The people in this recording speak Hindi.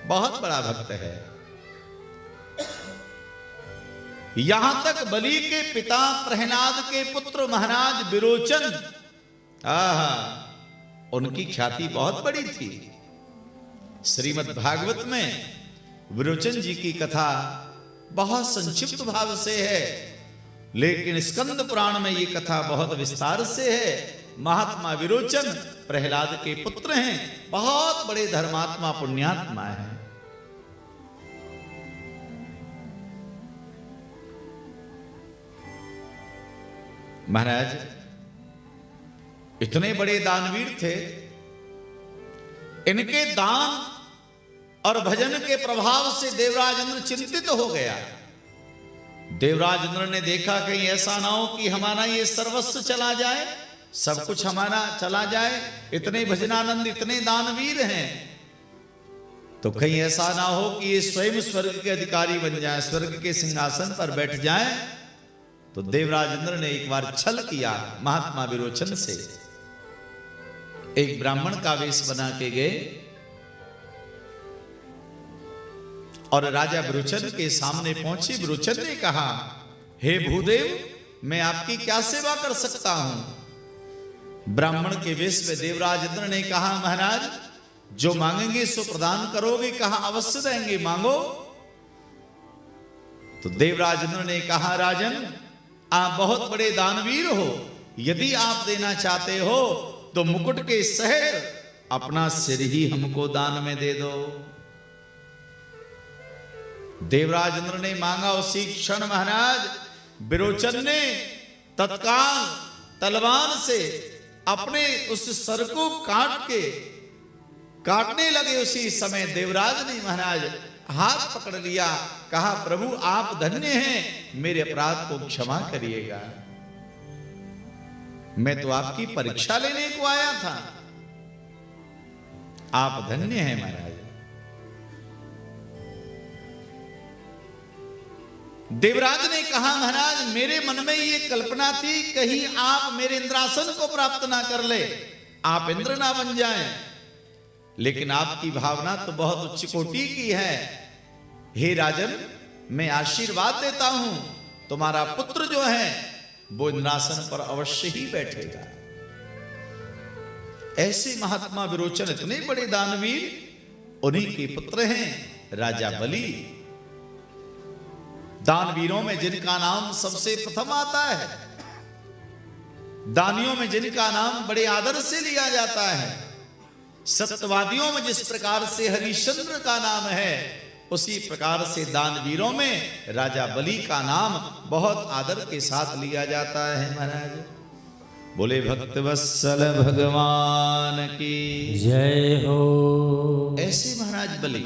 बहुत बड़ा भक्त है। यहां तक बलि के पिता प्रहलाद के पुत्र महाराज विरोचन, उनकी ख्याति बहुत बड़ी थी। श्रीमद् भागवत में विरोचन जी की कथा बहुत संक्षिप्त भाव से है, लेकिन स्कंद पुराण में ये कथा बहुत विस्तार से है। महात्मा विरोचन प्रहलाद के पुत्र हैं, बहुत बड़े धर्मात्मा पुण्यात्मा हैं। महाराज इतने बड़े दानवीर थे, इनके दान और भजन के प्रभाव से देवराज इंद्र चिंतित हो गया। देवराज इंद्र ने देखा कहीं ऐसा ना हो कि हमारा ये सर्वस्व चला जाए, सब कुछ हमारा चला जाए। इतने भजनानंद, इतने दानवीर हैं, तो कहीं ऐसा ना हो कि ये स्वयं स्वर्ग के अधिकारी बन जाए, स्वर्ग के सिंहासन पर बैठ जाए। तो देवराज इंद्र ने एक बार छल किया महात्मा विरोचन से। एक ब्राह्मण का वेश बना के गए और राजा विरोचन के सामने पहुंचे। विरोचन ने कहा, हे भूदेव, मैं आपकी क्या सेवा कर सकता हूं? ब्राह्मण के वेश में देवराज इंद्र ने कहा, महाराज जो मांगेंगे सो प्रदान करोगे? कहा, अवश्य देंगे, मांगो। तो देवराज इंद्र ने कहा, राजन आप बहुत बड़े दानवीर हो, यदि आप देना चाहते हो तो मुकुट के सहित अपना सिर ही हमको दान में दे दो। देवराज इंद्र ने मांगा। उसी क्षण महाराज विरोचन ने तत्काल तलवार से अपने उस सर को काटने लगे। उसी समय देवराज ने महाराज हाथ पकड़ लिया, कहा, प्रभु आप धन्य हैं, मेरे अपराध को क्षमा करिएगा, मैं तो आपकी परीक्षा लेने को आया था, आप धन्य हैं महाराज। देवराज ने कहा, महाराज मेरे मन में ये कल्पना थी कहीं आप मेरे इंद्रासन को प्राप्त ना कर ले, आप इंद्र ना बन जाएं, लेकिन आपकी भावना तो बहुत उच्च कोटि की है। हे राजन, मैं आशीर्वाद देता हूं, तुम्हारा पुत्र जो है वो इंद्रासन पर अवश्य ही बैठेगा। ऐसे महात्मा विरोचन इतने बड़े दानवीर, उन्हीं के पुत्र हैं राजा बलि। दानवीरों में जिनका नाम सबसे प्रथम आता है, दानियों में जिनका नाम बड़े आदर से लिया जाता है, सत्यवादियों में जिस प्रकार से हरिश्चंद्र का नाम है, उसी प्रकार से दानवीरों में राजा बलि का नाम बहुत आदर के साथ लिया जाता है। महाराज बोले भक्त वत्सल भगवान की जय हो। ऐसे महाराज बलि